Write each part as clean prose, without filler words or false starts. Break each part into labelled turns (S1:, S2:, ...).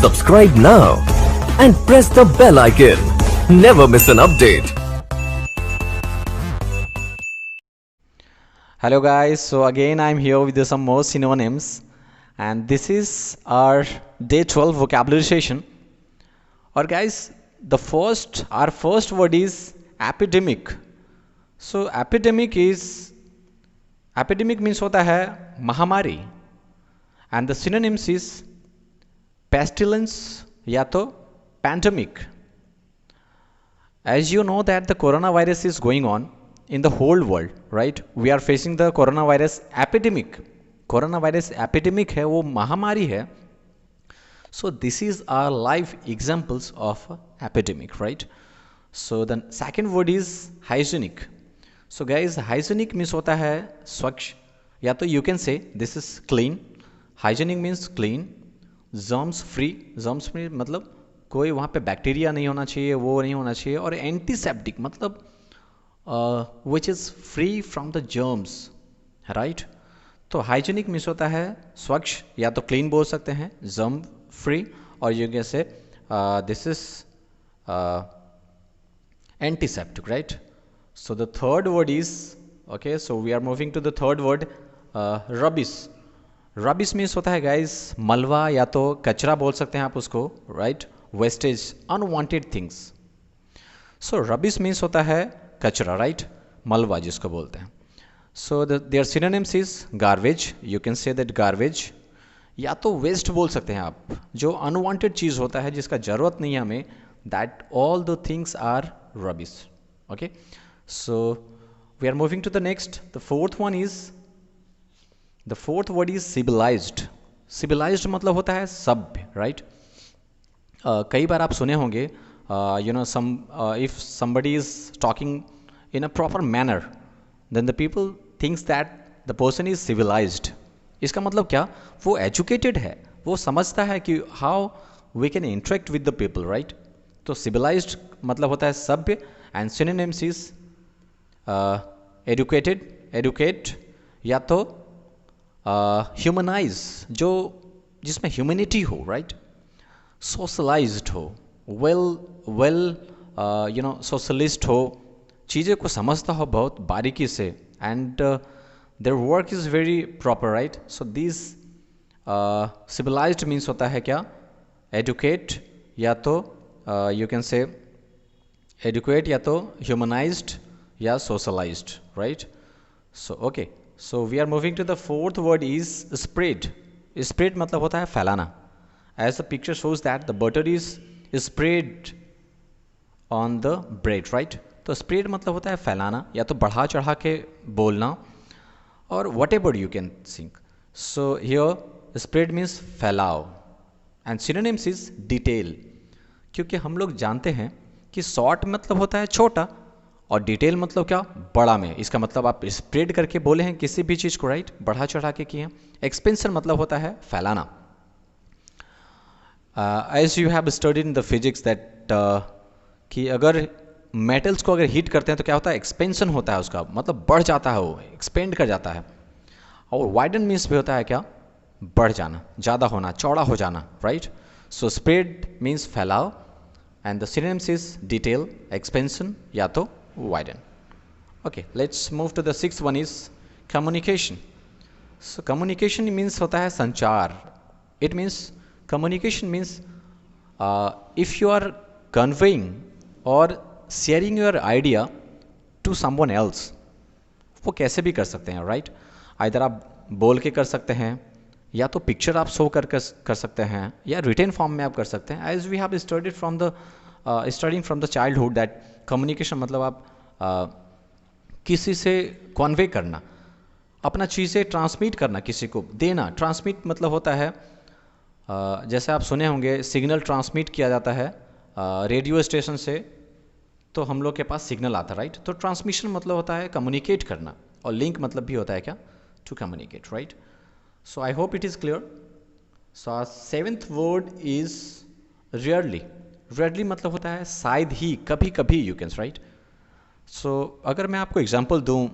S1: Subscribe now and press the bell icon. Never miss an update.
S2: Hello guys, so again I'm here with some more synonyms, and this is our day 12 vocabulary session. Or guys, our first word is epidemic. So epidemic means होता है महामारी, and the synonyms is pestilence या तो pandemic. As you know that the coronavirus is going on in the whole world, right? We are facing the coronavirus epidemic. Coronavirus epidemic है, वो महामारी है. So this is our live examples of epidemic, right? So the second word is hygienic. So guys, hygienic means होता है स्वच्छ, या तो you can say this is clean. Hygienic means clean. Germs free मतलब कोई वहाँ पे बैक्टीरिया नहीं होना चाहिए, वो नहीं होना चाहिए. और एंटीसेप्टिक मतलब which is free from the germs, right? तो हाइजीनिक मीन्स होता है स्वच्छ, या तो क्लीन बोल सकते हैं, जर्म फ्री, और you can say this is antiseptic, right? So the third word is okay, so we are moving to the third word rubbish. Rubbish means होता है गाइस मलबा, या तो कचरा बोल सकते हैं आप उसको, right? Wastage, unwanted things. So rubbish means होता है कचरा, राइट? मलबा जिसको बोलते हैं. So there synonyms is garbage, you can say that garbage, या तो वेस्ट बोल सकते हैं आप, जो अनवांटेड चीज़ होता है जिसका ज़रूरत नहीं है हमें, that all the things are rubbish. Okay, so we are moving to the next. The fourth word is civilised. Civilised मतलब होता है सभ्य, राइट? कई बार आप सुने होंगे, if somebody is talking in a proper manner, then the people thinks that the person is civilized. इसका मतलब क्या? वो educated है, वो समझता है कि how we can interact with the people, right? तो civilized मतलब होता है सभ्य, and synonyms is educate, या तो humanize, जिसमें humanity हो, right? socialized हो, socialist हो, चीज़ें को समझता हो बहुत बारीकी से, and their work is very proper, right? So these civilized means होता है क्या? educate, या तो you can say educate, या तो humanized, या socialized, right? So okay, so we are moving to the fourth word is spread. Spread मतलब होता है फैलाना. As the picture shows that the butter is spread on the bread, right? तो spread मतलब होता है फैलाना, या तो बढ़ा चढ़ा के बोलना, और whatever you can think. So here spread means फैलाओ, and synonyms is detail. क्योंकि हम लोग जानते हैं कि short मतलब होता है छोटा, और डिटेल मतलब क्या? बड़ा में. इसका मतलब आप स्प्रेड करके बोले हैं किसी भी चीज़ को, राइट? बढ़ा चढ़ा के किए. एक्सपेंशन मतलब होता है फैलाना. As you have studied in the physics that कि अगर मेटल्स को अगर हीट करते हैं तो क्या होता है? एक्सपेंशन होता है उसका, मतलब बढ़ जाता है, वो एक्सपेंड कर जाता है. और वाइडन मीन्स भी होता है क्या? बढ़ जाना, ज़्यादा होना, चौड़ा हो जाना, राइट? सो स्प्रेड मीन्स फैलाओ, and the synonyms is detail, expansion, या तो widen. Okay, let's move to the sixth one is communication. So communication means होता है संचार. It means communication means if you are conveying or sharing your idea to someone else. वो कैसे भी कर सकते हैं, राइट? इधर आप बोल के कर सकते हैं, या तो पिक्चर आप शो कर सकते हैं, या रिटेन फॉर्म में आप कर सकते हैं. As we have studied studying from the childhood that communication मतलब आप किसी से कन्वे करना, अपना चीज़ें ट्रांसमिट करना, किसी को देना. ट्रांसमिट मतलब होता है जैसे आप सुने होंगे सिग्नल ट्रांसमिट किया जाता है रेडियो स्टेशन से, तो हम लोग के पास सिग्नल आता है, राइट? तो ट्रांसमिशन मतलब होता है कम्युनिकेट करना, और लिंक मतलब भी होता है क्या? To communicate, right? So I hope it is clear. So seventh word is rarely. Rarely मतलब होता है शायद ही, कभी कभी, यू कैन, राइट? सो अगर मैं आपको एग्जांपल दूं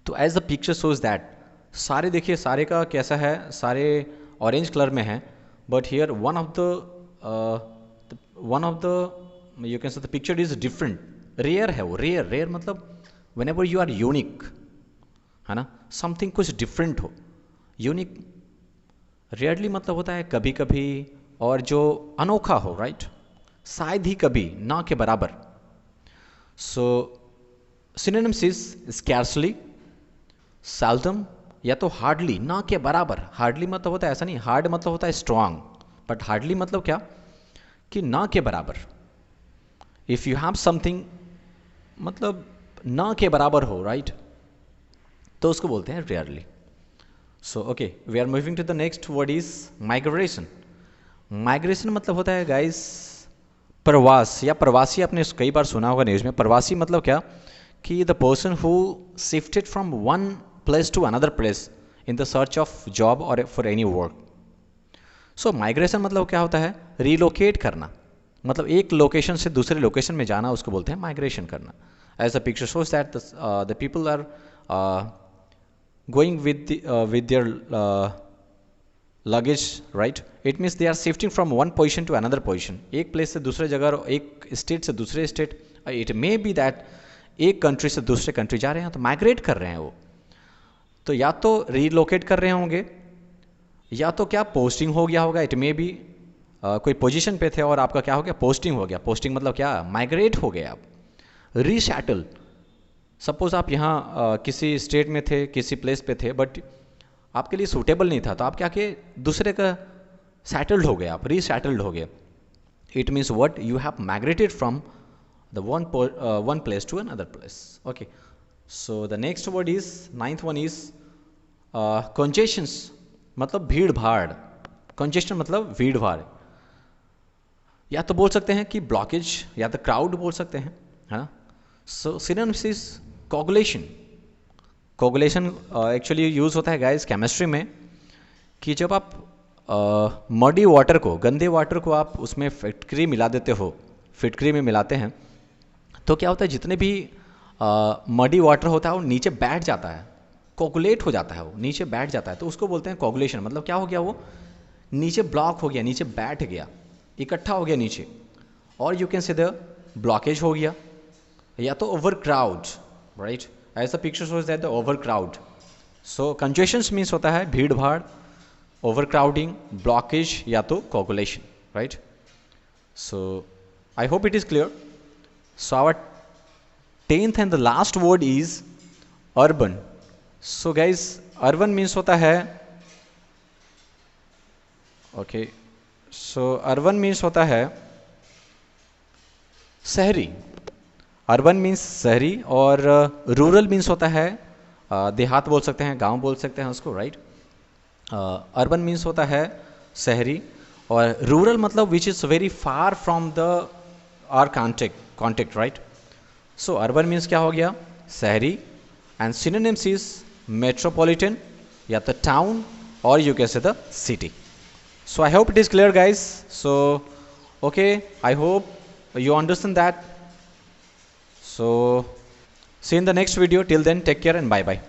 S2: तो as the picture shows that, सारे देखिए, सारे का कैसा है, सारे ऑरेंज कलर में है, but here one of the one of the you can say the picture is different, rare है वो, रेयर मतलब whenever you are unique, है ना, समथिंग कुछ डिफरेंट हो। यूनिक रेयरली मतलब होता है कभी कभी, और जो अनोखा हो, राइट, शायद ही कभी, ना के बराबर। सो सिनोनिम्स इज स्कैर्सली, सेल्डम, या तो हार्डली, ना के बराबर। हार्डली मतलब होता है ऐसा नहीं, हार्ड मतलब होता है स्ट्रांग, बट हार्डली मतलब क्या कि ना के बराबर। इफ यू हैव समथिंग मतलब ना के बराबर हो, राइट, तो उसको बोलते हैं rarely. So okay, we are moving to the next word is migration. Migration मतलब होता है गाइस प्रवास या प्रवासी। आपने कई बार सुना होगा न्यूज़ में, प्रवासी मतलब क्या कि the person who shifted from one place to another place in the search of job और for any work. So migration मतलब क्या होता है, रिलोकेट करना, मतलब एक लोकेशन से दूसरे लोकेशन में जाना, उसको बोलते हैं माइग्रेशन करना। As the picture shows that the people are going with their luggage, right? It means they are shifting from one position to another position. एक प्लेस से दूसरे जगह, एक स्टेट से दूसरे state, it may be that एक country से दूसरे कंट्री जा रहे हैं, तो माइग्रेट कर रहे हैं वो। तो या तो रीलोकेट कर रहे होंगे, या तो क्या पोस्टिंग हो गया होगा, इट मे बी कोई पोजीशन पे थे और आपका क्या हो गया, पोस्टिंग हो गया। पोस्टिंग मतलब क्या, माइग्रेट हो गए आप। रीसेटल, सपोज आप यहाँ किसी स्टेट में थे, किसी प्लेस पे थे, बट आपके लिए सूटेबल नहीं था, तो आप क्या किए, दूसरे का सेटल्ड हो गए, आप रीसेटल्ड हो गए। It means what, you have migrated from the one place to another place. Okay, so the next word is, ninth one is congestions, मतलब भीड़ भाड़। कंजेशन मतलब भीड़ भाड़, या तो बोल सकते हैं कि ब्लॉकेज, या तो क्राउड बोल सकते हैं, है ना। So synonyms is coagulation. Coagulation actually use होता है गाइस केमिस्ट्री में, कि जब आप मडी वाटर को, गंदे वाटर को आप उसमें फिटकरी मिला देते हो, फिटकरी में मिलाते हैं, तो क्या होता है, जितने भी मडी वाटर होता है वो नीचे बैठ जाता है, कोगुलेट हो जाता है, वो नीचे बैठ जाता है, तो उसको बोलते हैं कोगुलेशन। मतलब क्या हो गया, वो नीचे ब्लॉक हो गया, नीचे बैठ गया, इकट्ठा हो गया नीचे। और you can say the blockage हो गया, या तो over crowd, right, as the picture shows that the over crowd. So congestions means होता है भीड़ भाड़, ओवर क्राउडिंग, ब्लॉकेज, या तो coagulation, right. So I hope it is clear. So our 10th and the last word is urban. So guys urban means होता है, okay, सो urban means होता है शहरी। अर्बन मीन्स शहरी, और रूरल मीन्स होता है देहात बोल सकते हैं, गांव बोल सकते हैं उसको, राइट। अर्बन मीन्स होता है शहरी, और रूरल मतलब which is very far from the our contact, right. So urban means क्या हो गया, शहरी, एंड सिनोनिम्स इज मेट्रोपॉलिटन, या तो टाउन, और you can say the city. So I hope it is clear guys. So okay, I hope you understand that. So see you in the next video. Till then, take care and bye bye.